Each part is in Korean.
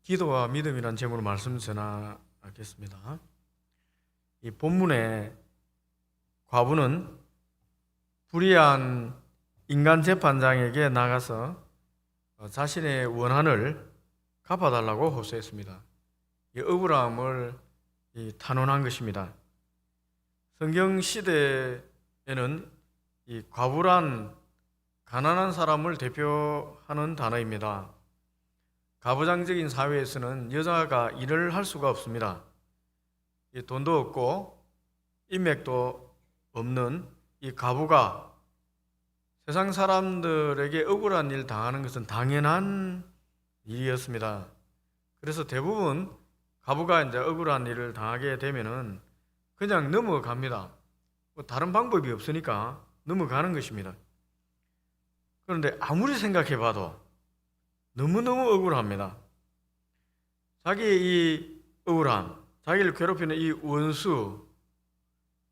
기도와 믿음이란 제목으로 말씀 전하겠습니다. 이 본문에 과부는 불의한 인간 재판장에게 나가서 자신의 원한을 갚아달라고 호소했습니다. 이 억울함을 탄원한 것입니다. 성경 시대에는 이 과부란 가난한 사람을 대표하는 단어입니다. 가부장적인 사회에서는 여자가 일을 할 수가 없습니다. 돈도 없고 인맥도 없는 이 가부가 세상 사람들에게 억울한 일 당하는 것은 당연한 일이었습니다. 그래서 대부분 가부가 이제 억울한 일을 당하게 되면은 그냥 넘어갑니다. 다른 방법이 없으니까 넘어가는 것입니다. 그런데 아무리 생각해봐도 너무너무 억울합니다. 자기의 이 억울함, 자기를 괴롭히는 이 원수,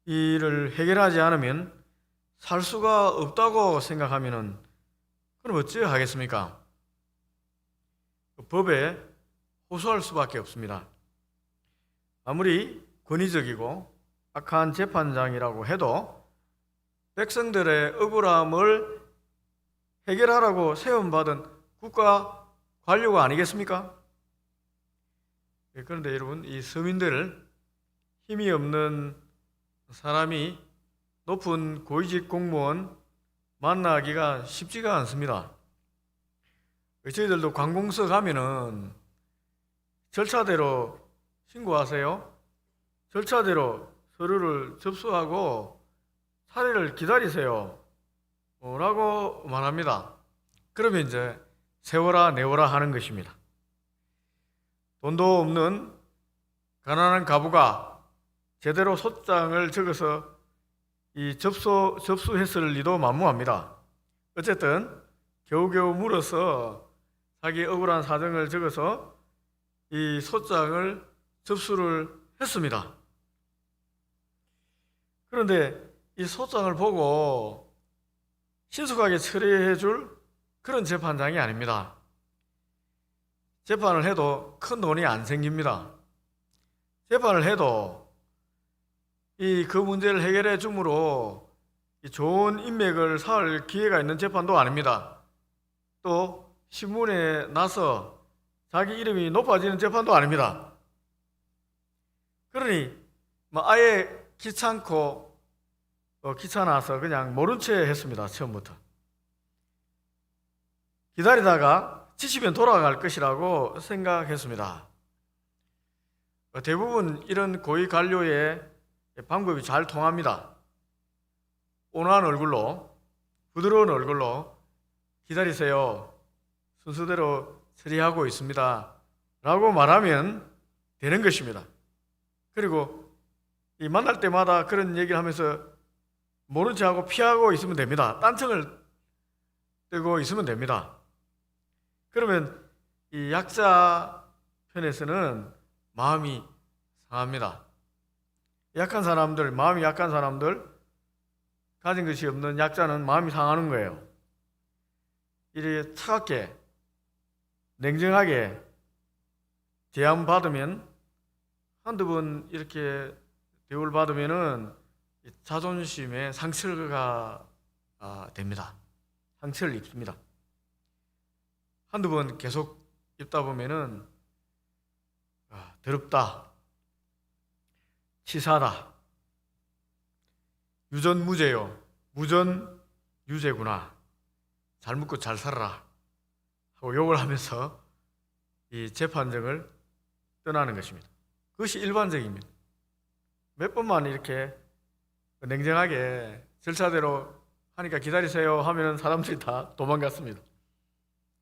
이를 해결하지 않으면 살 수가 없다고 생각하면은 그럼 어찌 하겠습니까? 법에 호소할 수밖에 없습니다. 아무리 권위적이고 악한 재판장이라고 해도 백성들의 억울함을 해결하라고 세움받은 국가 관료가 아니겠습니까? 그런데 여러분, 이 서민들, 힘이 없는 사람이 높은 고위직 공무원 만나기가 쉽지가 않습니다. 저희들도 관공서 가면은 절차대로 신고하세요. 절차대로 서류를 접수하고 사례를 기다리세요 라고 말합니다. 그러면 이제 세워라 내워라 하는 것입니다. 돈도 없는 가난한 가부가 제대로 소장을 적어서 이 접수했을 리도 만무합니다. 어쨌든 겨우겨우 물어서 자기 억울한 사정을 적어서 이 소장을 접수를 했습니다. 그런데 이 소장을 보고 신속하게 처리해 줄 그런 재판장이 아닙니다. 재판을 해도 큰 돈이 안 생깁니다. 재판을 해도 그 문제를 해결해 줌으로 좋은 인맥을 쌓을 기회가 있는 재판도 아닙니다. 또 신문에 나서 자기 이름이 높아지는 재판도 아닙니다. 그러니 아예 귀찮아서 그냥 모른 채 했습니다. 처음부터. 기다리다가 지치면 돌아갈 것이라고 생각했습니다. 대부분 이런 고위 관료의 방법이 잘 통합니다. 온화한 얼굴로, 부드러운 얼굴로 기다리세요. 순서대로 처리하고 있습니다. 라고 말하면 되는 것입니다. 그리고 만날 때마다 그런 얘기를 하면서 모른 척하고 피하고 있으면 됩니다. 딴청을 뜨고 있으면 됩니다. 그러면 이 약자 편에서는 마음이 상합니다. 마음이 약한 사람들, 가진 것이 없는 약자는 마음이 상하는 거예요. 이렇게 차갑게, 냉정하게 대함받으면, 한두 번 이렇게 대우를 받으면은 자존심에 상처가 됩니다. 상처를 입습니다. 한두 번 계속 입다 보면은 더럽다, 치사하다, 유전무죄요, 무전유죄구나, 잘 묻고 잘 살아라 하고 욕을 하면서 이 재판정을 떠나는 것입니다. 그것이 일반적입니다. 몇 번만 이렇게 냉정하게 절차대로 하니까 기다리세요 하면 사람들이 다 도망갔습니다.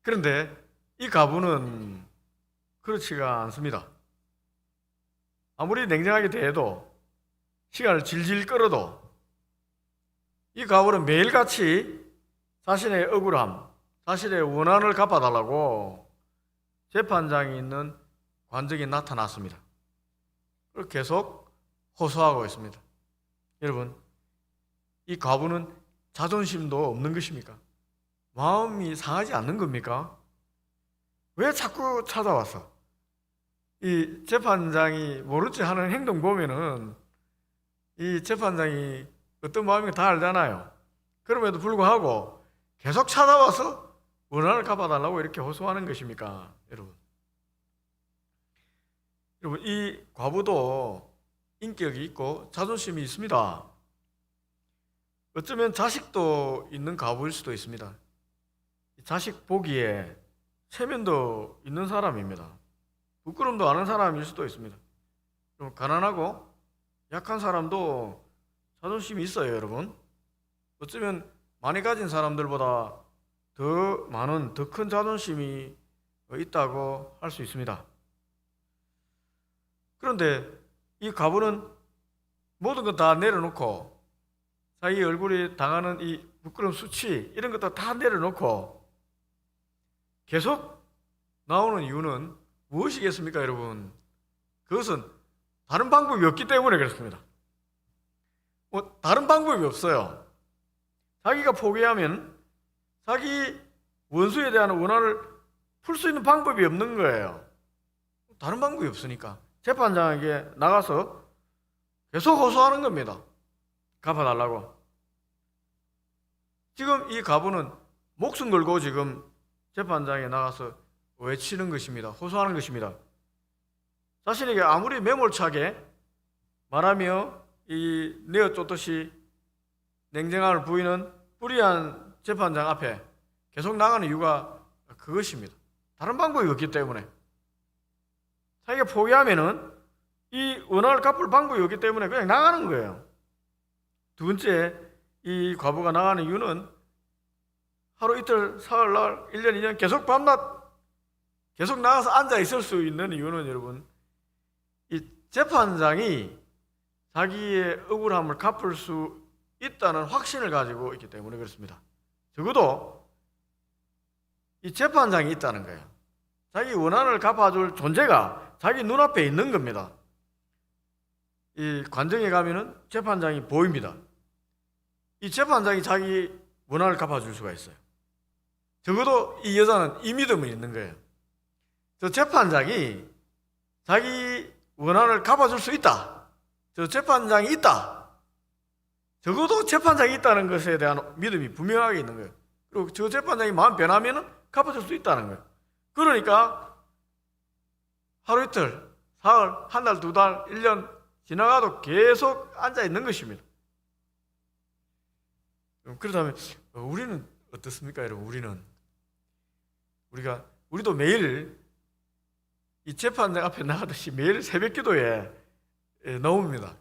그런데 이 가부는 그렇지가 않습니다. 아무리 냉정하게 대해도, 시간을 질질 끌어도 이 가부는 매일같이 자신의 억울함, 자신의 원한을 갚아달라고 재판장이 있는 관직에 나타났습니다. 그리고 계속 호소하고 있습니다. 여러분, 이 가부는 자존심도 없는 것입니까? 마음이 상하지 않는 겁니까? 왜 자꾸 찾아와서 이 재판장이 모른 체 하는 행동 보면은 이 재판장이 어떤 마음인가 다 알잖아요. 그럼에도 불구하고 계속 찾아와서 원한을 갚아달라고 이렇게 호소하는 것입니까, 여러분? 여러분, 이 과부도 인격이 있고 자존심이 있습니다. 어쩌면 자식도 있는 과부일 수도 있습니다. 자식 보기에 체면도 있는 사람입니다. 부끄럼도 않은 사람일 수도 있습니다. 좀 가난하고 약한 사람도 자존심이 있어요, 여러분. 어쩌면 많이 가진 사람들보다 더 많은, 더 큰 자존심이 있다고 할 수 있습니다. 그런데 이 과부는 모든 것 다 내려놓고 자기 얼굴에 당하는 이 부끄러운 수치 이런 것도 다 내려놓고 계속 나오는 이유는 무엇이겠습니까, 여러분? 그것은 다른 방법이 없기 때문에 그렇습니다. 다른 방법이 없어요. 자기가 포기하면 자기 원수에 대한 원한을 풀 수 있는 방법이 없는 거예요. 다른 방법이 없으니까 재판장에게 나가서 계속 호소하는 겁니다. 갚아달라고. 지금 이 과부는 목숨 걸고 지금 재판장에 나가서 외치는 것입니다. 호소하는 것입니다. 자신에게 아무리 매몰차게 말하며 이 내어 쫓듯이 냉정함을 부이는 불의한 재판장 앞에 계속 나가는 이유가 그것입니다. 다른 방법이 없기 때문에. 자기가 포기하면은 이 원한을 갚을 방법이 없기 때문에 그냥 나가는 거예요. 두 번째, 이 과부가 나가는 이유는 하루 이틀, 사흘, 날, 1년, 2년 계속 밤낮 계속 나가서 앉아 있을 수 있는 이유는 여러분, 이 재판장이 자기의 억울함을 갚을 수 있다는 확신을 가지고 있기 때문에 그렇습니다. 적어도 이 재판장이 있다는 거예요. 자기 원한을 갚아줄 존재가 자기 눈앞에 있는 겁니다. 이 관정에 가면은 재판장이 보입니다. 이 재판장이 자기 원한을 갚아줄 수가 있어요. 적어도 이 여자는 이 믿음이 있는 거예요. 저 재판장이 자기 원한을 갚아줄 수 있다. 저 재판장이 있다. 적어도 재판장이 있다는 것에 대한 믿음이 분명하게 있는 거예요. 그리고 저 재판장이 마음 변하면 갚아줄 수 있다는 거예요. 그러니까 하루 이틀, 사흘, 한 달, 두 달, 1년 지나가도 계속 앉아 있는 것입니다. 그렇다면 우리는 어떻습니까, 여러분? 우리도 매일 이 재판장 앞에 나가듯이 매일 새벽기도에 나옵니다.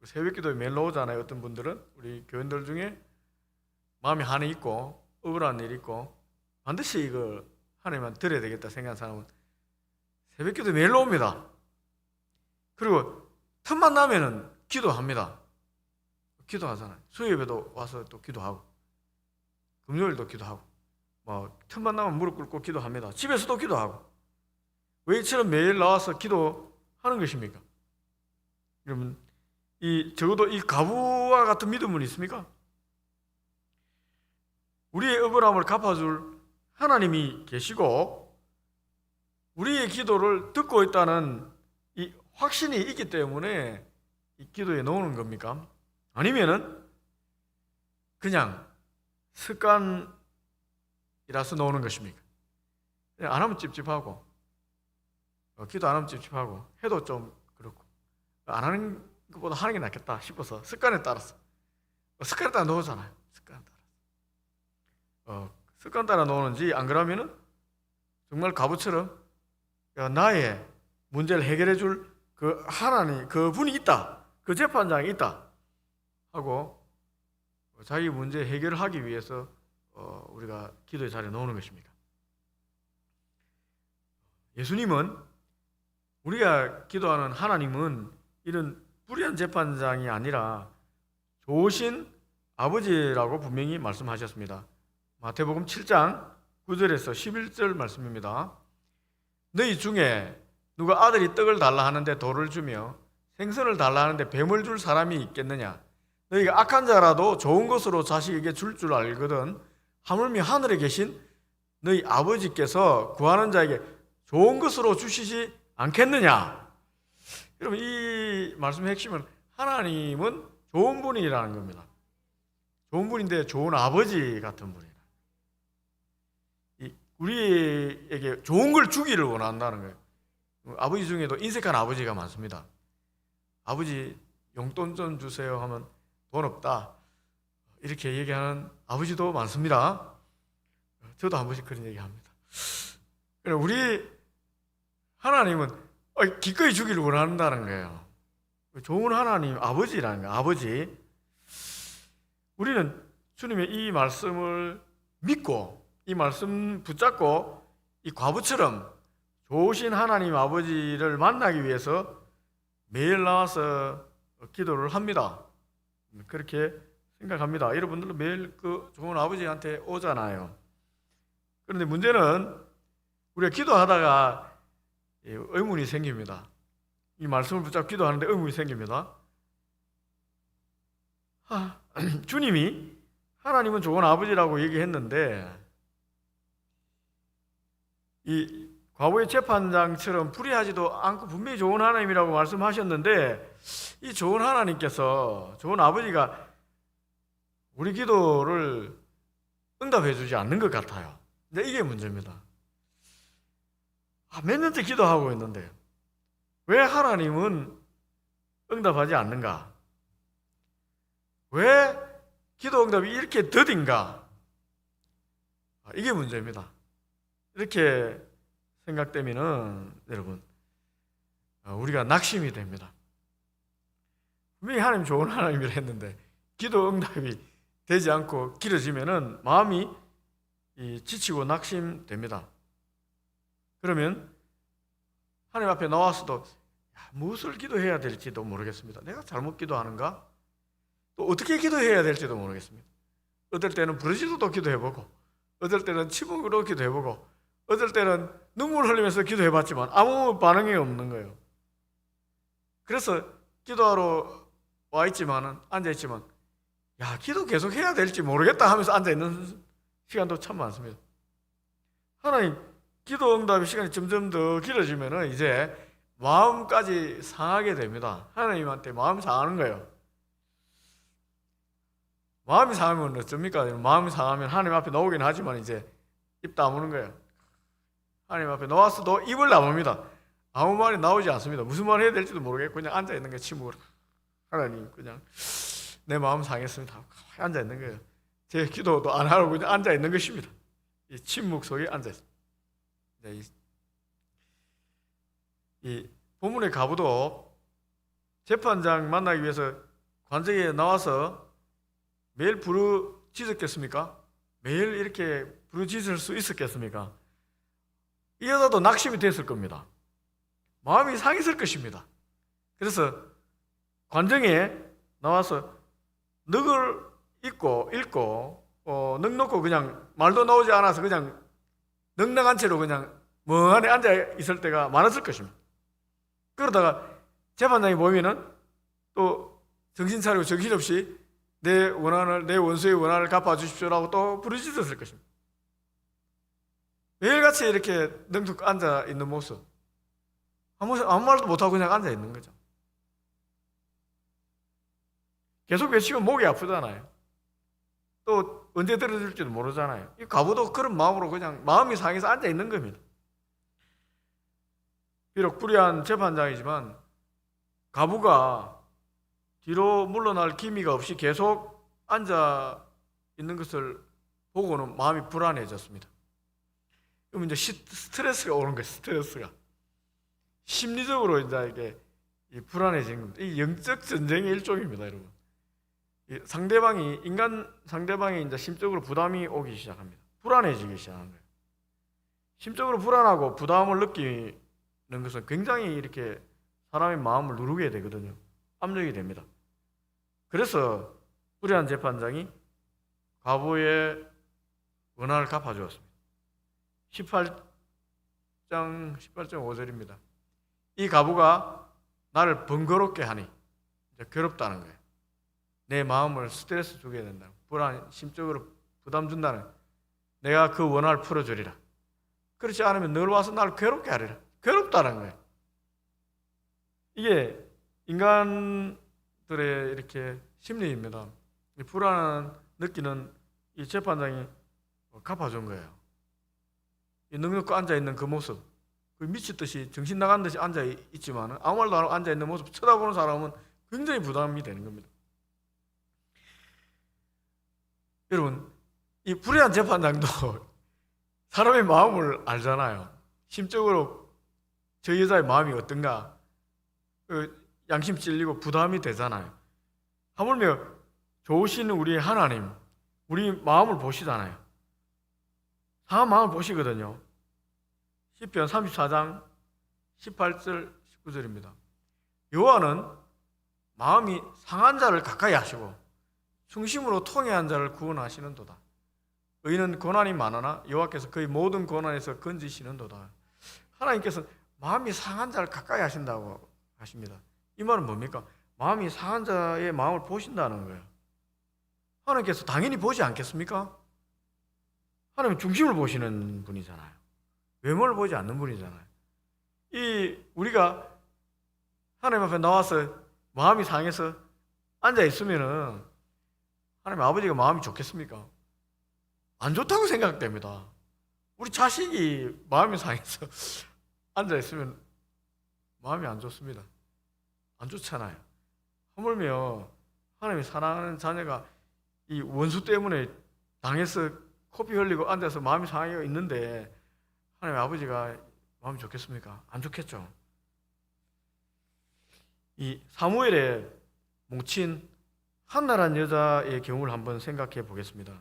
새벽기도에 매일 나오잖아요. 어떤 분들은 우리 교인들 중에 마음이 한이 있고 억울한 일이 있고 반드시 이거 하나님만 드려야 되겠다 생각하는 사람은 새벽기도에 매일 나옵니다. 그리고 틈만 나면은 기도합니다. 기도하잖아요. 수요예배도 와서 또 기도하고 금요일도 기도하고 틈만 나면 무릎 꿇고 기도합니다. 집에서도 기도하고. 왜 이처럼 매일 나와서 기도하는 것입니까? 여러분, 적어도 이 과부와 같은 믿음은 있습니까? 우리의 억울함을 갚아줄 하나님이 계시고 우리의 기도를 듣고 있다는 이 확신이 있기 때문에 이 기도에 넣는 겁니까? 아니면은 그냥 습관이라서 넣는 것입니까? 안 하면 찝찝하고 기도 안 하면 찝찝하고 해도 좀 그렇고 안 하는 것보다 하는 게 낫겠다 싶어서 습관에 따라서 습관에 따라 넣잖아요. 습관 따라 넣는지 안 그러면은 정말 과부처럼 나의 문제를 해결해 줄 그 하나님, 그 분이 있다, 그 재판장이 있다 하고 자기 문제 해결을 하기 위해서 우리가 기도의 자리에 넣는 것입니다. 예수님은 우리가 기도하는 하나님은 이런 불의한 재판장이 아니라 좋으신 아버지라고 분명히 말씀하셨습니다. 마태복음 7장 9절에서 11절 말씀입니다. 너희 중에 누가 아들이 떡을 달라 하는데 돌을 주며 생선을 달라 하는데 뱀을 줄 사람이 있겠느냐? 너희가 악한 자라도 좋은 것으로 자식에게 줄 줄 알거든 하물며 하늘에 계신 너희 아버지께서 구하는 자에게 좋은 것으로 주시지 않겠느냐? 여러분, 이 말씀의 핵심은 하나님은 좋은 분이라는 겁니다. 좋은 분인데 좋은 아버지 같은 분이라. 우리에게 좋은 걸 주기를 원한다는 거예요. 아버지 중에도 인색한 아버지가 많습니다. 아버지 용돈 좀 주세요 하면 돈 없다, 이렇게 얘기하는 아버지도 많습니다. 저도 한 번씩 그런 얘기합니다. 우리 하나님은 기꺼이 주기를 원한다는 거예요. 좋은 하나님, 아버지라는 거예요. 아버지. 우리는 주님의 이 말씀을 믿고 이 말씀 붙잡고 이 과부처럼 좋으신 하나님 아버지를 만나기 위해서 매일 나와서 기도를 합니다. 그렇게 생각합니다. 여러분들도 매일 그 좋은 아버지한테 오잖아요. 그런데 문제는 우리가 기도하다가 의문이 생깁니다. 이 말씀을 붙잡고 기도하는데 의문이 생깁니다. 주님이 하나님은 좋은 아버지라고 얘기했는데 이 과거의 재판장처럼 불의하지도 않고 분명히 좋은 하나님이라고 말씀하셨는데 이 좋은 하나님께서, 좋은 아버지가 우리 기도를 응답해 주지 않는 것 같아요. 근데 이게 문제입니다. 몇 년째 기도하고 있는데 왜 하나님은 응답하지 않는가? 왜 기도 응답이 이렇게 더딘가? 이게 문제입니다. 이렇게 생각되면은 여러분, 우리가 낙심이 됩니다. 분명히 하나님 좋은 하나님이라 했는데 기도 응답이 되지 않고 길어지면은 마음이 지치고 낙심됩니다. 그러면 하나님 앞에 나와서도 무엇을 기도해야 될지도 모르겠습니다. 내가 잘못 기도하는가? 또 어떻게 기도해야 될지도 모르겠습니다. 어떨 때는 부르짖어도 기도해보고, 어떨 때는 침묵으로 기도해보고, 어떨 때는 눈물 흘리면서 기도해봤지만 아무 반응이 없는 거예요. 그래서 기도하러 앉아있지만 기도 계속 해야 될지 모르겠다 하면서 앉아있는 시간도 참 많습니다. 하나님 기도 응답의 시간이 점점 더 길어지면 이제 마음까지 상하게 됩니다. 하나님한테 마음 상하는 거예요. 마음이 상하면 어쩝니까? 마음이 상하면 하나님 앞에 나오긴 하지만 이제 입 다무는 거예요. 하나님 앞에 나왔어도 입을 다뭅니다. 아무 말이 나오지 않습니다. 무슨 말 해야 될지도 모르겠고 그냥 앉아있는 게 침묵으로. 하나님, 그냥 내 마음 상했습니다. 앉아있는 거예요. 제 기도도 안 하고 그냥 앉아있는 것입니다. 이 침묵 속에 앉아있습니다. 이 본문의 과부도 재판장 만나기 위해서 관정에 나와서 매일 부르짖었겠습니까? 매일 이렇게 부르짖을 수 있었겠습니까? 이 여자도 낙심이 됐을 겁니다. 마음이 상했을 것입니다. 그래서 관정에 나와서 넋을 읽고 넋 놓고 그냥 말도 나오지 않아서 그냥 넉넉한 채로 그냥 멍하니 앉아 있을 때가 많았을 것입니다. 그러다가 재판장이 보면은 또 정신 차리고 정신없이 내 원수의 원한을 갚아주십시오라고 또 부르짖었을 것입니다. 매일같이 이렇게 능숙 앉아 있는 모습, 아무 말도 못하고 그냥 앉아 있는 거죠. 계속 외치면 목이 아프잖아요. 또 언제 들어줄지도 모르잖아요. 이 과부도 그런 마음으로 그냥 마음이 상해서 앉아 있는 겁니다. 비록 불의한 재판장이지만 과부가 뒤로 물러날 기미가 없이 계속 앉아 있는 것을 보고는 마음이 불안해졌습니다. 그럼 이제 스트레스가 오는 거예요. 스트레스가 심리적으로 이제 이게 불안해지는 겁니다. 이 영적 전쟁의 일종입니다, 여러분. 인간 상대방이 이제 심적으로 부담이 오기 시작합니다. 불안해지기 시작하는 거예요. 심적으로 불안하고 부담을 느끼는 것은 굉장히 이렇게 사람의 마음을 누르게 되거든요. 압력이 됩니다. 그래서 불의한 재판장이 과부의 원한을 갚아주었습니다. 18장 5절입니다. 이 과부가 나를 번거롭게 하니, 이제 괴롭다는 거예요. 내 마음을 스트레스 주게 된다. 불안, 심적으로 부담 준다는, 내가 그 원한을 풀어주리라. 그렇지 않으면 늘 와서 나를 괴롭게 하리라. 괴롭다는 거예요. 이게 인간들의 이렇게 심리입니다. 이 불안 느끼는 이 재판장이 갚아준 거예요. 이 넉넉히 앉아있는 그 모습, 그 미치듯이 정신 나간 듯이 앉아있지만 아무 말도 안 하고 앉아있는 모습 쳐다보는 사람은 굉장히 부담이 되는 겁니다. 여러분, 이 불의한 재판장도 사람의 마음을 알잖아요. 심적으로 저 여자의 마음이 어떤가, 양심 찔리고 부담이 되잖아요. 하물며 좋으신 우리 하나님, 우리 마음을 보시잖아요. 사람 마음을 보시거든요. 시편 34장 18절 19절입니다. 여호와는 마음이 상한 자를 가까이 하시고 중심으로 통회한 자를 구원하시는도다. 의인은 고난이 많으나 여호와께서 그의 모든 고난에서 건지시는도다. 하나님께서 마음이 상한 자를 가까이 하신다고 하십니다. 이 말은 뭡니까? 마음이 상한 자의 마음을 보신다는 거예요. 하나님께서 당연히 보지 않겠습니까? 하나님은 중심을 보시는 분이잖아요. 외모를 보지 않는 분이잖아요. 우리가 하나님 앞에 나와서 마음이 상해서 앉아 있으면은 하나님 아버지가 마음이 좋겠습니까? 안 좋다고 생각됩니다. 우리 자식이 마음이 상해서 앉아 있으면 마음이 안 좋습니다. 안 좋잖아요. 하물며 하나님이 사랑하는 자녀가 이 원수 때문에 당해서 코피 흘리고 앉아서 마음이 상해 있는데 하나님 아버지가 마음이 좋겠습니까? 안 좋겠죠. 이 사무엘의 뭉친 한나라는 여자의 경우를 한번 생각해 보겠습니다.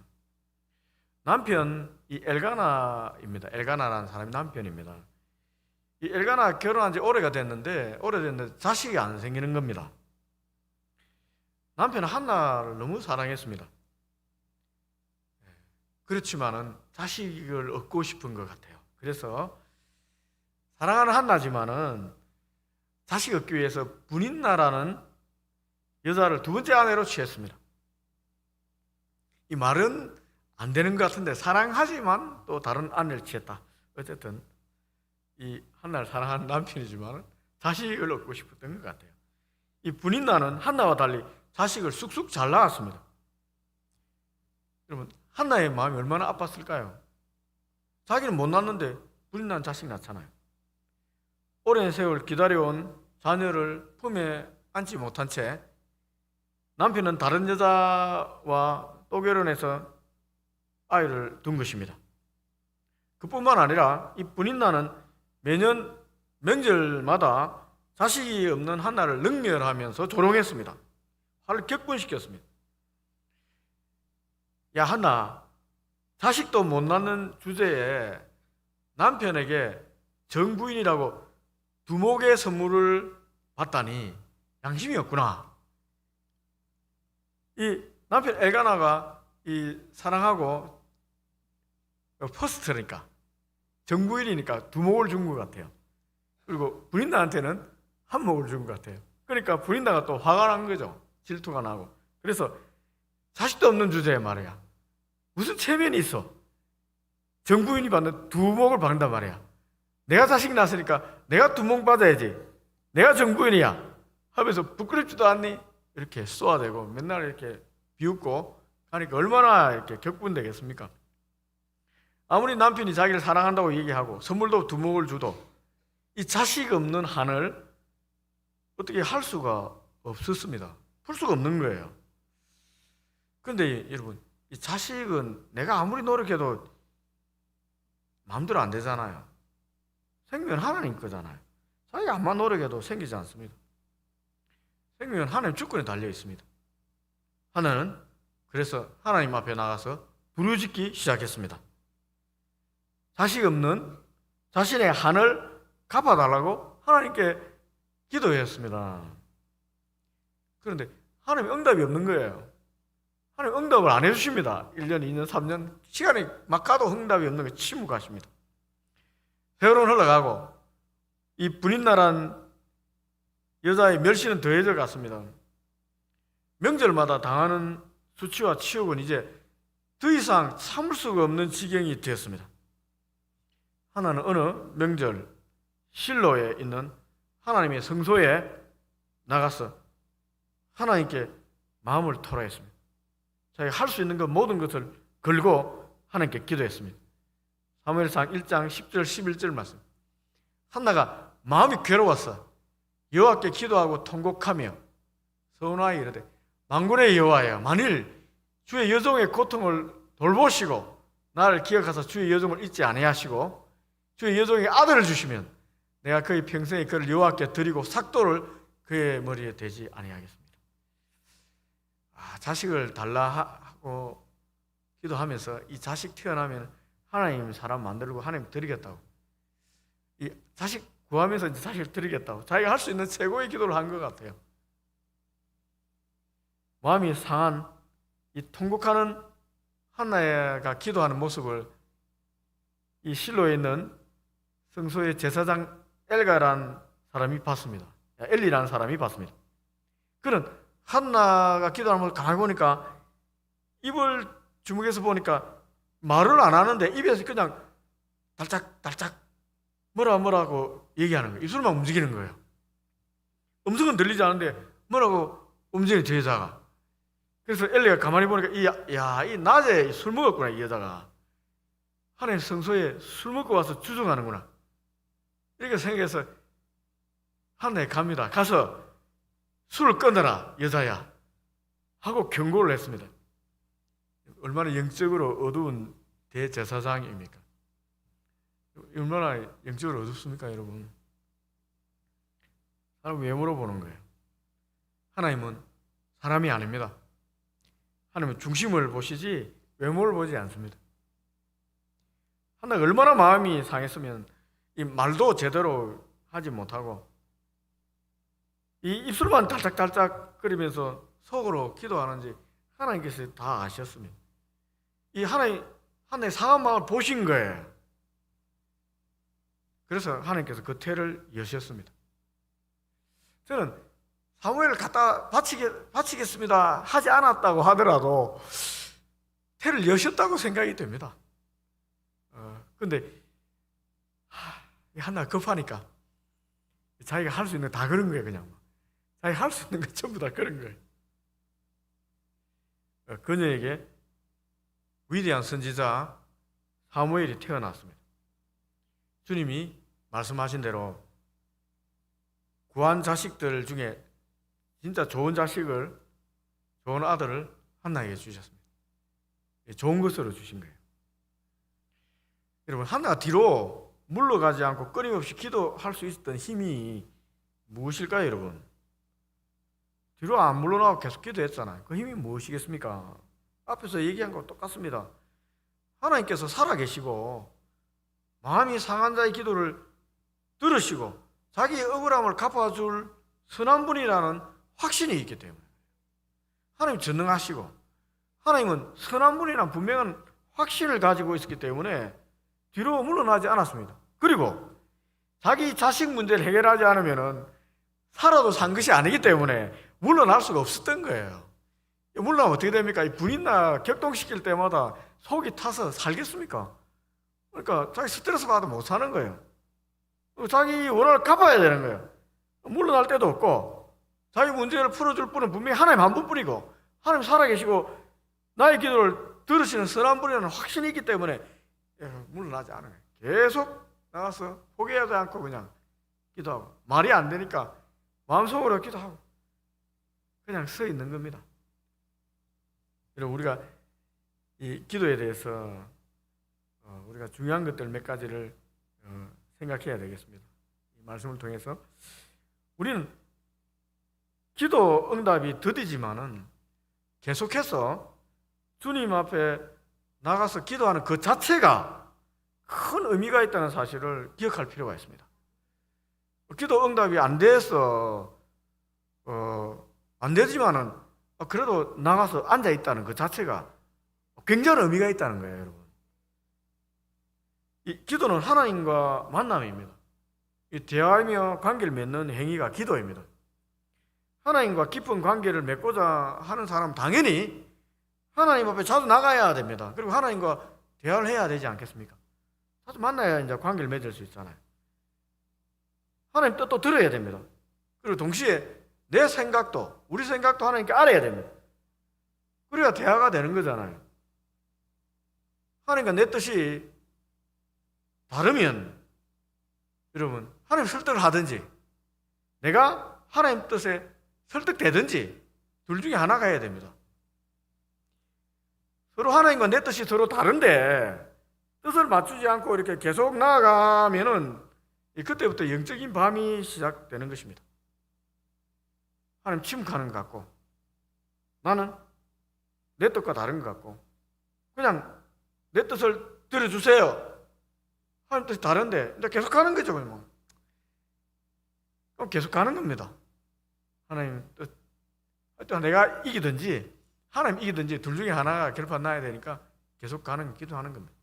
남편 이 엘가나입니다. 엘가나라는 사람이 남편입니다. 이 엘가나 결혼한 지 오래됐는데 자식이 안 생기는 겁니다. 남편은 한나를 너무 사랑했습니다. 그렇지만은 자식을 얻고 싶은 것 같아요. 그래서 사랑하는 한나지만은 자식 얻기 위해서 분인나라는 여자를 두 번째 아내로 취했습니다. 이 말은 안 되는 것 같은데 사랑하지만 또 다른 아내를 취했다. 어쨌든 이 한나를 사랑하는 남편이지만 자식을 얻고 싶었던 것 같아요. 이 분인나는 한나와 달리 자식을 쑥쑥 잘 낳았습니다. 여러분, 한나의 마음이 얼마나 아팠을까요? 자기는 못 낳았는데 분인나는 자식 낳잖아요. 오랜 세월 기다려온 자녀를 품에 안지 못한 채 남편은 다른 여자와 또 결혼해서 아이를 둔 것입니다. 그뿐만 아니라 이 분인나는 매년 명절마다 자식이 없는 한나를 능멸하면서 조롱했습니다. 화를 격분시켰습니다. 야 한나, 자식도 못 낳는 주제에 남편에게 정부인이라고 두목의 선물을 받다니 양심이 없구나. 이 남편 엘가나가 사랑하고 퍼스트니까 정부인이니까 두목을 준 것 같아요. 그리고 분인나한테는 한목을 준 것 같아요. 그러니까 분인나가 또 화가 난 거죠. 질투가 나고. 그래서 자식도 없는 주제에 말이야, 무슨 체면이 있어? 정부인이 받는 두목을 받는단 말이야. 내가 자식 낳았으니까 내가 두목 받아야지, 내가 정부인이야 하면서 부끄럽지도 않니? 이렇게 쏘아대고 맨날 이렇게 비웃고 하니까 얼마나 이렇게 격분되겠습니까? 아무리 남편이 자기를 사랑한다고 얘기하고 선물도 두목을 줘도 이 자식 없는 한을 어떻게 할 수가 없었습니다. 풀 수가 없는 거예요. 그런데 여러분, 이 자식은 내가 아무리 노력해도 마음대로 안 되잖아요. 생명은 하나님 거잖아요. 자기가 암만 노력해도 생기지 않습니다. 생명은 하나님 주권에 달려 있습니다. 하나는 그래서 하나님 앞에 나가서 부르짖기 시작했습니다. 자식 없는 자신의 한을 갚아달라고 하나님께 기도했습니다. 그런데 하나님 응답이 없는 거예요. 하나님 응답을 안 해주십니다. 1년, 2년, 3년 시간이 막 가도 응답이 없는 게 침묵하십니다. 세월은 흘러가고 이 분인나란 여자의 멸시는 더해져 갔습니다. 명절마다 당하는 수치와 치욕은 이제 더 이상 참을 수가 없는 지경이 되었습니다. 하나는 어느 명절 실로에 있는 하나님의 성소에 나가서 하나님께 마음을 토로했습니다. 자기가 할 수 있는 것 모든 것을 걸고 하나님께 기도했습니다. 사무엘상 1장 10절 11절 말씀. 한나가 마음이 괴로웠어. 여호와께 기도하고 통곡하며 서운하여 이르되 만군의 여호와여, 만일 주의 여종의 고통을 돌보시고 나를 기억하사 주의 여종을 잊지 아니하시고 주의 여종에게 아들을 주시면 내가 그의 평생에 그를 여호와께 드리고 삭도를 그의 머리에 대지 아니하겠습니다. 자식을 달라 하고 기도하면서 이 자식 태어나면 하나님 사람 만들고 하나님 드리겠다고, 이 자식 구하면서 이제 자식을 드리겠다고 자기가 할 수 있는 최고의 기도를 한 것 같아요. 마음이 상한 이 통곡하는 한나가 기도하는 모습을 이 실로에 있는 성소의 제사장 엘가라는 사람이 봤습니다. 엘리라는 사람이 봤습니다. 그는 한나가 기도하는 걸 가만히 보니까 입을 주먹에서 보니까 말을 안 하는데 입에서 그냥 달짝달짝 뭐라고 얘기하는 거예요. 입술만 움직이는 거예요. 음성은 들리지 않는데 뭐라고 움직이는 저 여자가. 그래서 엘리가 가만히 보니까 이 낮에 술 먹었구나, 이 여자가. 하나님 성소에 술 먹고 와서 주정하는구나, 이렇게 생각해서 한나에 갑니다. 가서 술을 끊어라 여자야 하고 경고를 했습니다. 얼마나 영적으로 어두운 대제사장입니까? 얼마나 영적으로 어둡습니까, 여러분? 사람 왜 물어보는 거예요? 하나님은 사람이 아닙니다. 하나님은 중심을 보시지 외모를 보지 않습니다. 한나가 얼마나 마음이 상했으면 이 말도 제대로 하지 못하고 이 입술만 달짝달짝 거리면서 속으로 기도하는지 하나님께서 다 아셨습니다. 이 한나의 상한 마음을 보신 거예요. 그래서 하나님께서 그 태를 여셨습니다. 저는 사무엘을 갖다 바치겠습니다 하지 않았다고 하더라도 태를 여셨다고 생각이 됩니다. 근데 한나가 급하니까 자기가 할 수 있는 거 다 그런 거예요. 그냥 자기가 할 수 있는 거 전부 다 그런 거예요. 그녀에게 위대한 선지자 사무엘이 태어났습니다. 주님이 말씀하신 대로 구한 자식들 중에 진짜 좋은 자식을, 좋은 아들을 한나에게 주셨습니다. 좋은 것으로 주신 거예요. 여러분, 한나가 뒤로 물러가지 않고 끊임없이 기도할 수 있었던 힘이 무엇일까요, 여러분? 뒤로 안 물러나고 계속 기도했잖아요. 그 힘이 무엇이겠습니까? 앞에서 얘기한 거 똑같습니다. 하나님께서 살아계시고 마음이 상한 자의 기도를 들으시고 자기의 억울함을 갚아줄 선한 분이라는 확신이 있기 때문에, 하나님 전능하시고 하나님은 선한 분이라는 분명한 확신을 가지고 있었기 때문에 뒤로 물러나지 않았습니다. 그리고 자기 자식 문제를 해결하지 않으면 살아도 산 것이 아니기 때문에 물러날 수가 없었던 거예요. 물러나면 어떻게 됩니까? 부인나 격동시킬 때마다 속이 타서 살겠습니까? 그러니까 자기 스트레스 받아 못 사는 거예요. 자기 원한을 갚아야 되는 거예요. 물러날 때도 없고 자기 문제를 풀어줄 분은 분명히 하나님 한 분뿐이고 하나님 살아계시고 나의 기도를 들으시는 선한 분이라는 확신이 있기 때문에 물러나지 않아요. 계속 나가서 포기하지 않고 그냥 기도하고, 말이 안 되니까 마음속으로 기도하고 그냥 서 있는 겁니다. 여러분, 우리가 이 기도에 대해서 우리가 중요한 것들 몇 가지를 생각해야 되겠습니다. 이 말씀을 통해서 우리는 기도 응답이 더디지만은 계속해서 주님 앞에 나가서 기도하는 그 자체가 큰 의미가 있다는 사실을 기억할 필요가 있습니다. 기도 응답이 안 돼서 안 되지만은 그래도 나가서 앉아 있다는 그 자체가 굉장한 의미가 있다는 거예요, 여러분. 이 기도는 하나님과 만남입니다. 이 대화하며 관계를 맺는 행위가 기도입니다. 하나님과 깊은 관계를 맺고자 하는 사람은 당연히 하나님 앞에 자주 나가야 됩니다. 그리고 하나님과 대화를 해야 되지 않겠습니까? 자주 만나야 이제 관계를 맺을 수 있잖아요. 하나님 뜻도 들어야 됩니다. 그리고 동시에 내 생각도, 우리 생각도 하나님께 알아야 됩니다. 그래야 대화가 되는 거잖아요. 하나님과 내 뜻이 다르면 여러분, 하나님 설득을 하든지 내가 하나님 뜻에 설득되든지 둘 중에 하나가 해야 됩니다. 서로 하나님과 내 뜻이 서로 다른데 뜻을 맞추지 않고 이렇게 계속 나아가면은 그때부터 영적인 밤이 시작되는 것입니다. 하나님 침묵하는 것 같고 나는 내 뜻과 다른 것 같고 그냥 내 뜻을 들어주세요. 하나님 뜻이 다른데 이제 계속 가는 거죠. 그럼 계속 가는 겁니다. 하나님 뜻. 하여튼 내가 이기든지 하나님 이기든지 둘 중에 하나가 결판 나야 되니까 계속 가는 기도하는 겁니다.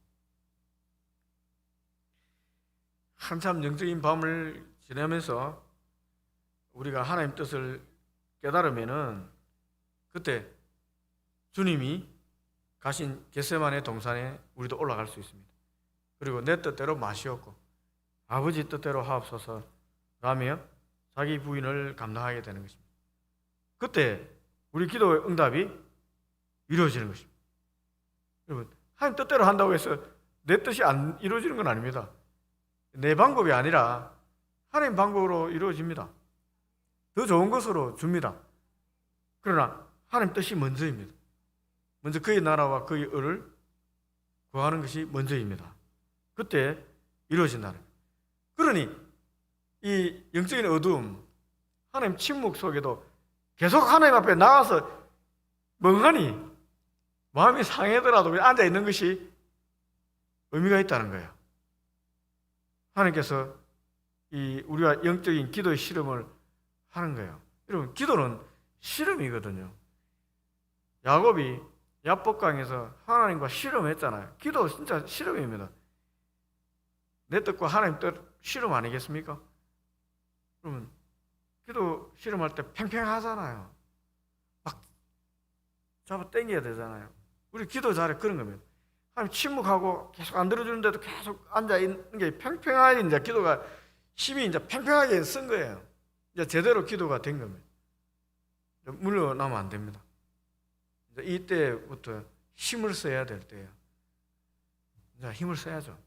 한참 영적인 밤을 지나면서 우리가 하나님 뜻을 깨달으면은 그때 주님이 가신 겟세마네 동산에 우리도 올라갈 수 있습니다. 그리고 내 뜻대로 마시옵고 아버지 뜻대로 하옵소서 라며 자기 부인을 감당하게 되는 것입니다. 그때 우리 기도의 응답이 이루어지는 것입니다. 여러분, 하나님 뜻대로 한다고 해서 내 뜻이 안 이루어지는 건 아닙니다. 내 방법이 아니라 하나님 방법으로 이루어집니다. 더 좋은 것으로 줍니다. 그러나 하나님 뜻이 먼저입니다. 먼저 그의 나라와 그의 의를 구하는 것이 먼저입니다. 그때 이루어진다는 거예요. 그러니 이 영적인 어두움, 하나님 침묵 속에도 계속 하나님 앞에 나가서 멍하니 마음이 상해더라도 그냥 앉아있는 것이 의미가 있다는 거예요. 하나님께서 우리가 영적인 기도의 실험을 하는 거예요. 여러분, 기도는 실험이거든요. 야곱이 야복강에서 하나님과 실험했잖아요. 기도 진짜 실험입니다. 내 뜻과 하나님 뜻 실험 아니겠습니까? 그러면 기도 실험할 때 팽팽하잖아요. 막 잡아 당겨야 되잖아요. 우리 기도 잘해 그런 겁니다. 하나님 침묵하고 계속 안 들어주는데도 계속 앉아있는 게 팽팽하게 이제 기도가 힘이 이제 팽팽하게 쓴 거예요. 이제 제대로 기도가 된 겁니다. 물러나면 안 됩니다. 이제 이때부터 힘을 써야 될 때예요. 이제 힘을 써야죠.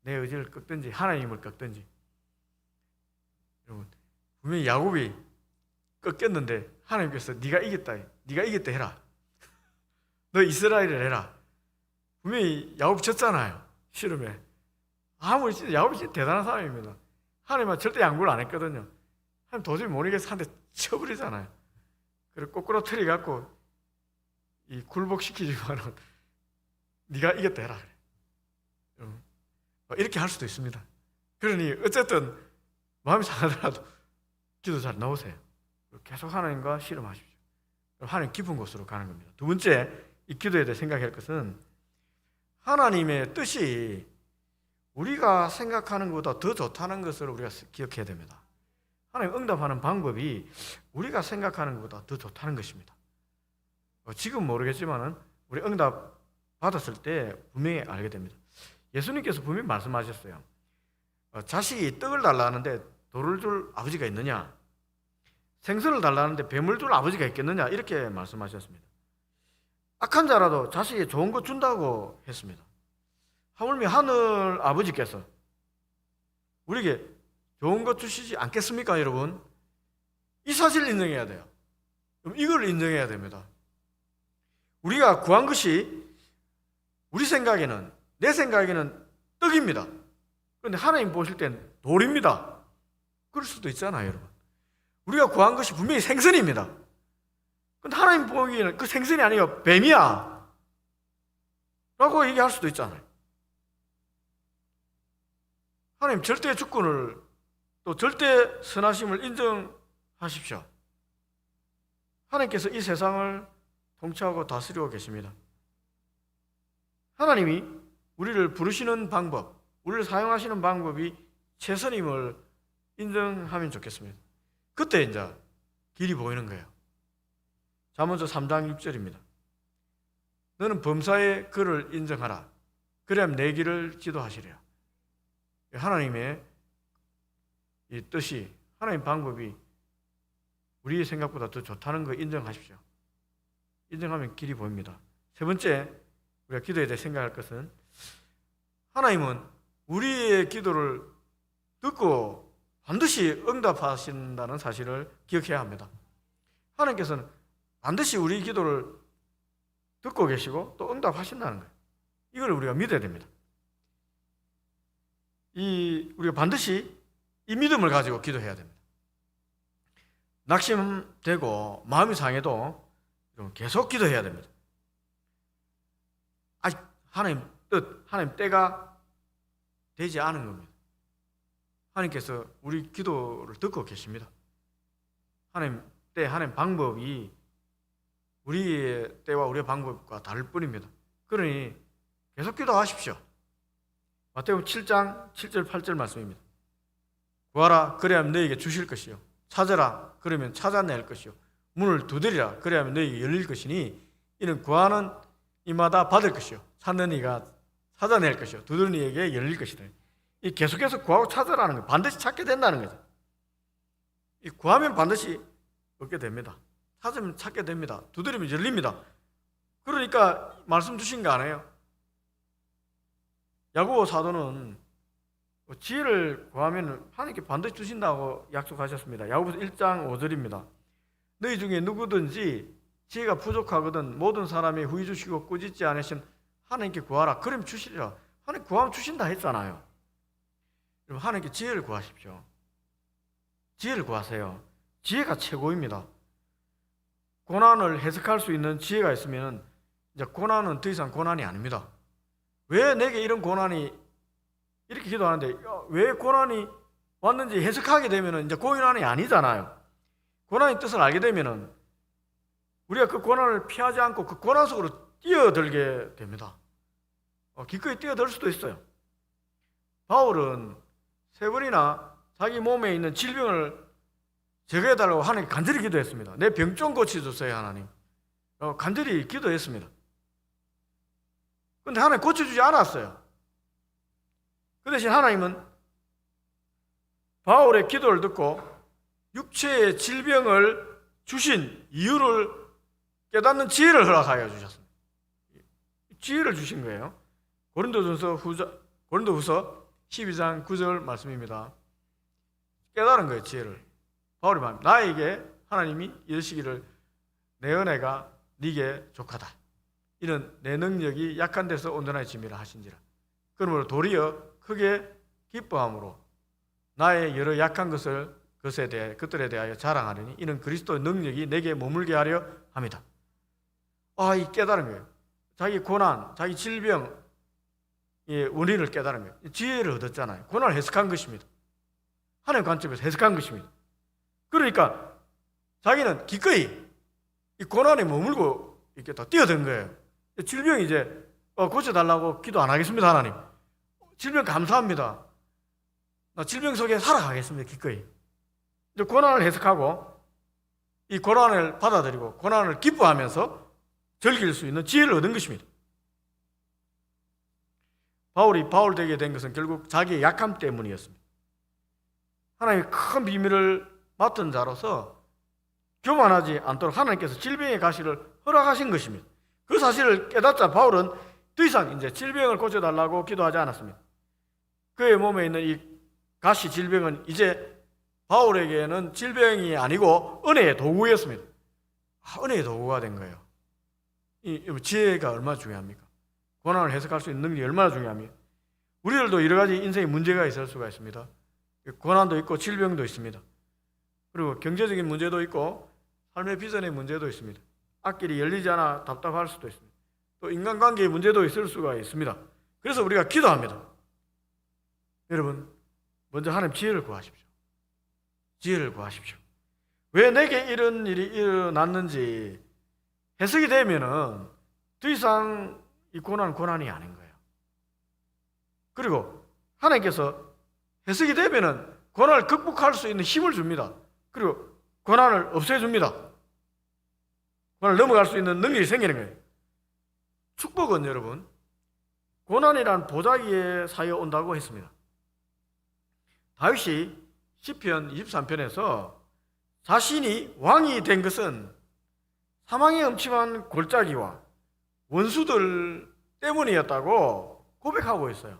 내 의지를 꺾든지 하나님을 꺾든지. 여러분, 분명히 야곱이 꺾였는데 하나님께서 네가 이겼다 해라. 너 이스라엘을 해라. 분명히 야곱 졌잖아요. 실험에. 아무리 진짜 야곱이 진짜 대단한 사람입니다. 하나님은 절대 양보를 안 했거든요. 하나님 도저히 못 이겨서 한 대 쳐버리잖아요. 그리고 거꾸로 틀어갖고 이 굴복시키지만은 네가 이겼다 해라. 여러분, 이렇게 할 수도 있습니다. 그러니 어쨌든 마음이 상하더라도 기도 잘 나오세요. 계속 하나님과 실험하십시오. 하나님 깊은 곳으로 가는 겁니다. 두 번째, 이 기도에 대해 생각할 것은 하나님의 뜻이 우리가 생각하는 것보다 더 좋다는 것을 우리가 기억해야 됩니다. 하나님 응답하는 방법이 우리가 생각하는 것보다 더 좋다는 것입니다. 지금 모르겠지만은 우리 응답 받았을 때 분명히 알게 됩니다. 예수님께서 분명히 말씀하셨어요. 자식이 떡을 달라는데 돌을 줄 아버지가 있느냐? 생선을 달라는데 뱀을 줄 아버지가 있겠느냐? 이렇게 말씀하셨습니다. 악한 자라도 자식이 좋은 거 준다고 했습니다. 하물며 하늘 아버지께서 우리에게 좋은 거 주시지 않겠습니까, 여러분? 이 사실을 인정해야 돼요. 그럼 이걸 인정해야 됩니다. 우리가 구한 것이 우리 생각에는, 내 생각에는 떡입니다. 그런데 하나님 보실 땐 돌입니다. 그럴 수도 있잖아요, 여러분. 우리가 구한 것이 분명히 생선입니다. 근데 하나님 보기에는 그 생선이 아니고 뱀이야 라고 얘기할 수도 있잖아요. 하나님 절대 주권을 또 절대 선하심을 인정하십시오. 하나님께서 이 세상을 통치하고 다스리고 계십니다. 하나님이 우리를 부르시는 방법, 우리를 사용하시는 방법이 최선임을 인정하면 좋겠습니다. 그때 이제 길이 보이는 거예요. 잠언서 3장 6절입니다. 너는 범사의 그를 인정하라. 그래야 내 길을 지도하시리라. 하나님의 이 뜻이, 하나님 방법이 우리의 생각보다 더 좋다는 거 인정하십시오. 인정하면 길이 보입니다. 세 번째, 우리가 기도에 대해 생각할 것은, 하나님은 우리의 기도를 듣고 반드시 응답하신다는 사실을 기억해야 합니다. 하나님께서는 반드시 우리 기도를 듣고 계시고 또 응답하신다는 거예요. 이걸 우리가 믿어야 됩니다. 우리가 반드시 이 믿음을 가지고 기도해야 됩니다. 낙심되고 마음이 상해도 계속 기도해야 됩니다. 아직 하나님 뜻, 하나님 때가 되지 않은 겁니다. 하나님께서 우리 기도를 듣고 계십니다. 하나님 때, 하나님 방법이 우리의 때와 우리의 방법과 다를 뿐입니다. 그러니 계속 기도하십시오. 마태복음 7장 7절 8절 말씀입니다. 구하라 그래야면 너에게 주실 것이요, 찾아라 그러면 찾아낼 것이요, 문을 두드리라 그래야면 너에게 열릴 것이니 이는 구하는 이마다 받을 것이요, 찾는 이가 찾아낼 것이요, 두드리는 이에게 열릴 것이다. 이 계속해서 구하고 찾아라는 거, 반드시 찾게 된다는 거죠. 이 구하면 반드시 얻게 됩니다. 찾으면 찾게 됩니다. 두드리면 열립니다. 그러니까 말씀 주신 거 아니에요? 야고보 사도는 지혜를 구하면 하나님께 반드시 주신다고 약속하셨습니다. 야고보서 1장 5절입니다. 너희 중에 누구든지 지혜가 부족하거든 모든 사람이 후히 주시고 꾸짖지 않으신 하나님께 구하라 그럼 주시리라. 하나님 구하면 주신다 했잖아요. 여러분, 하나님께 지혜를 구하십시오. 지혜를 구하세요. 지혜가 최고입니다. 고난을 해석할 수 있는 지혜가 있으면 이제 고난은 더 이상 고난이 아닙니다. 왜 내게 이런 고난이, 이렇게 기도하는데 왜 고난이 왔는지 해석하게 되면 이제 고난이 아니잖아요. 고난의 뜻을 알게 되면 우리가 그 고난을 피하지 않고 그 고난 속으로 뛰어들게 됩니다. 기꺼이 뛰어들 수도 있어요. 바울은 3번이나 자기 몸에 있는 질병을 제거해달라고 하나님께 간절히 기도했습니다. 내 병 좀 고쳐주세요 하나님. 간절히 기도했습니다. 그런데 하나님 고쳐주지 않았어요. 그 대신 하나님은 바울의 기도를 듣고 육체의 질병을 주신 이유를 깨닫는 지혜를 허락하여 주셨습니다. 지혜를 주신 거예요. 고린도후서 12장 9절 말씀입니다. 깨달은 거예요, 지혜를. 바울이 말합니다. 나에게 하나님이 이르시기를 내 은혜가 네게 족하다. 이는 내 능력이 약한 데서 온전하게 짐이라 하신지라. 그러므로 도리어 크게 기뻐함으로 나의 여러 약한 것들에 대하여 자랑하려니 이는 그리스도의 능력이 내게 머물게 하려 합니다. 이 깨달은 거예요. 자기 고난, 자기 질병의 원인을 깨달은 거예요. 지혜를 얻었잖아요. 고난을 해석한 것입니다. 하나님의 관점에서 해석한 것입니다. 그러니까 자기는 기꺼이 이 고난에 머물고 이렇게 다 뛰어든 거예요. 질병이 이제 고쳐달라고 기도 안 하겠습니다. 하나님, 질병 감사합니다. 나 질병 속에 살아가겠습니다. 기꺼이. 이제 고난을 해석하고 이 고난을 받아들이고 고난을 기뻐하면서 즐길 수 있는 지혜를 얻은 것입니다. 바울이 바울 되게 된 것은 결국 자기의 약함 때문이었습니다. 하나님의 큰 비밀을 맡은 자로서 교만하지 않도록 하나님께서 질병의 가시를 허락하신 것입니다. 그 사실을 깨닫자 바울은 더 이상 이제 질병을 고쳐달라고 기도하지 않았습니다. 그의 몸에 있는 이 가시 질병은 이제 바울에게는 질병이 아니고 은혜의 도구였습니다. 은혜의 도구가 된 거예요. 이 지혜가 얼마나 중요합니까? 고난을 해석할 수 있는 능력이 얼마나 중요합니까? 우리들도 여러 가지 인생에 문제가 있을 수가 있습니다. 고난도 있고 질병도 있습니다. 그리고 경제적인 문제도 있고 삶의 비전의 문제도 있습니다. 앞길이 열리지 않아 답답할 수도 있습니다. 또 인간관계의 문제도 있을 수가 있습니다. 그래서 우리가 기도합니다. 여러분, 먼저 하나님 지혜를 구하십시오. 지혜를 구하십시오. 왜 내게 이런 일이 일어났는지 해석이 되면은 더 이상 이 고난이 아닌 거예요. 그리고 하나님께서 해석이 되면은 고난을 극복할 수 있는 힘을 줍니다. 그리고 고난을 없애줍니다. 고난을 넘어갈 수 있는 능력이 생기는 거예요. 축복은 여러분, 고난이란 보자기에 사여 온다고 했습니다. 다윗이 시편 23편에서 자신이 왕이 된 것은 사망의 음침한 골짜기와 원수들 때문이었다고 고백하고 있어요.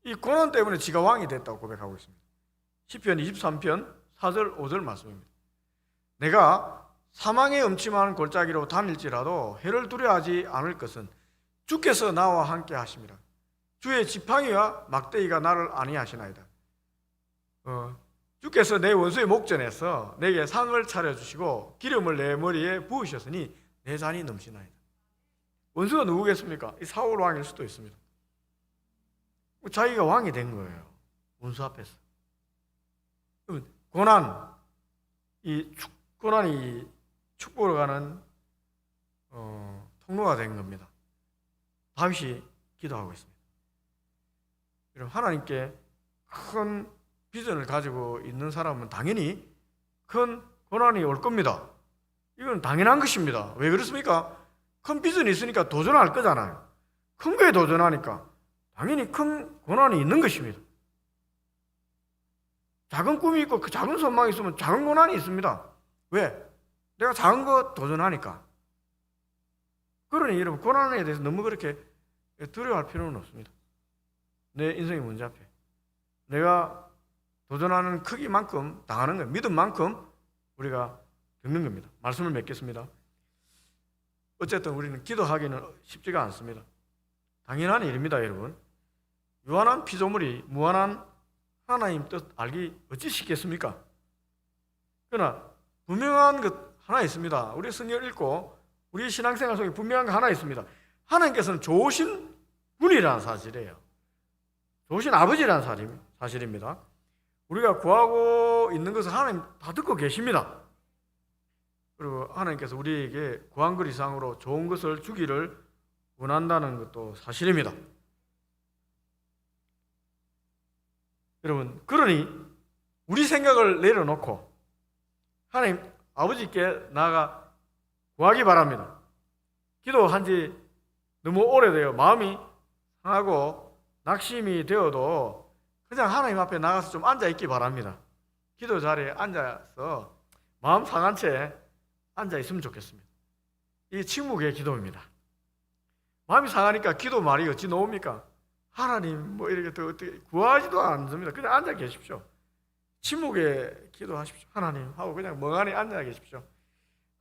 이 고난 때문에 지가 왕이 됐다고 고백하고 있습니다. 시편 23편 4절 5절 말씀입니다. 내가 사망의 음침한 골짜기로 다닐지라도 해를 두려워하지 않을 것은 주께서 나와 함께 하심이라. 주의 지팡이와 막대기가 나를 안위하시나이다. 주께서 내 원수의 목전에서 내게 상을 차려주시고 기름을 내 머리에 부으셨으니 내 잔이 넘치나이다. 원수가 누구겠습니까? 이 사울 왕일 수도 있습니다. 자기가 왕이 된 거예요. 원수 앞에서. 고난이 축복으로 가는 통로가 된 겁니다. 다윗이 기도하고 있습니다. 여러분, 하나님께 큰 비전을 가지고 있는 사람은 당연히 큰 고난이 올 겁니다. 이건 당연한 것입니다. 왜 그렇습니까? 큰 비전이 있으니까 도전할 거잖아요. 큰 거에 도전하니까 당연히 큰 고난이 있는 것입니다. 작은 꿈이 있고 그 작은 소망이 있으면 작은 고난이 있습니다. 왜? 내가 작은 거 도전하니까. 그러니 여러분, 고난에 대해서 너무 그렇게 두려워할 필요는 없습니다. 내 인생의 문제 앞에 내가 도전하는 크기만큼 당하는 거예요. 믿음만큼 우리가 겪는 겁니다. 말씀을 맺겠습니다. 어쨌든 우리는 기도하기는 쉽지가 않습니다. 당연한 일입니다, 여러분. 유한한 피조물이 무한한 하나님 뜻 알기 어찌 쉽겠습니까? 그러나 분명한 것 하나 있습니다. 우리 성경을 읽고 우리 신앙생활 속에 분명한 거 하나 있습니다. 하나님께서는 좋으신 분이라는 사실이에요. 좋으신 아버지라는 사실입니다. 우리가 구하고 있는 것을 하나님 다 듣고 계십니다. 그리고 하나님께서 우리에게 구한 것 이상으로 좋은 것을 주기를 원한다는 것도 사실입니다. 여러분, 그러니 우리 생각을 내려놓고 하나님 아버지께 나아가 구하기 바랍니다. 기도한 지 너무 오래돼요. 마음이 상하고 낙심이 되어도 그냥 하나님 앞에 나가서 좀 앉아있기 바랍니다. 기도 자리에 앉아서 마음 상한 채 앉아있으면 좋겠습니다. 이 침묵의 기도입니다. 마음이 상하니까 기도 말이 어찌 나옵니까? 하나님 뭐 이렇게 더 어떻게 구하지도 않습니다. 그냥 앉아 계십시오. 침묵의 기도하십시오. 하나님 하고 그냥 멍하니 앉아 계십시오.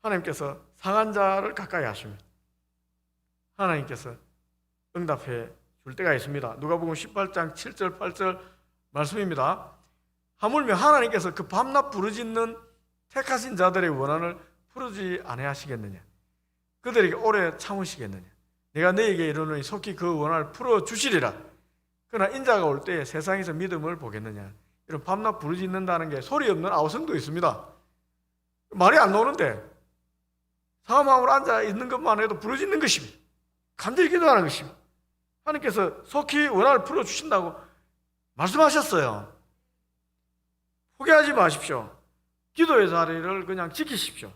하나님께서 상한 자를 가까이 하십니다. 하나님께서 응답해 줄 때가 있습니다. 누가복음 18장 7절 8절 말씀입니다. 하물며 하나님께서 그 밤낮 부르짖는 택하신 자들의 원한을 풀어주지 아니하시겠느냐? 그들에게 오래 참으시겠느냐? 내가 너에게 이르노니 속히 그 원한을 풀어주시리라. 그러나 인자가 올 때 세상에서 믿음을 보겠느냐? 이런 밤낮 부르짖는다는 게 소리 없는 아우성도 있습니다. 말이 안 나오는데 사마음으로 앉아 있는 것만 해도 부르짖는 것입니다. 간절히 기도하는 것입니다. 하나님께서 속히 원한을 풀어주신다고 말씀하셨어요. 포기하지 마십시오. 기도의 자리를 그냥 지키십시오.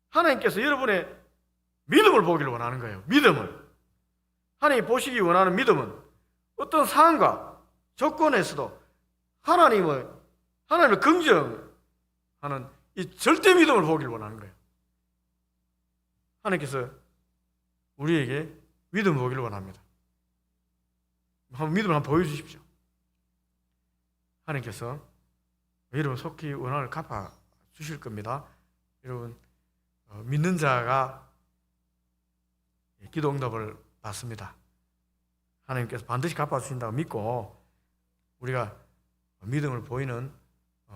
하나님께서 여러분의 믿음을 보기를 원하는 거예요. 믿음을. 하나님이 보시기 원하는 믿음은 어떤 상황과 조건에서도 하나님을 긍정하는 이 절대 믿음을 보기를 원하는 거예요. 하나님께서 우리에게 믿음을 보기를 원합니다. 믿음을 한번 보여주십시오. 하나님께서 여러분 속히 원한을 갚아 주실 겁니다. 여러분 믿는 자가 기도 응답을 받습니다. 하나님께서 반드시 갚아 주신다고 믿고 우리가 믿음을 보이는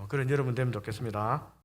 그런 여러분 되면 좋겠습니다.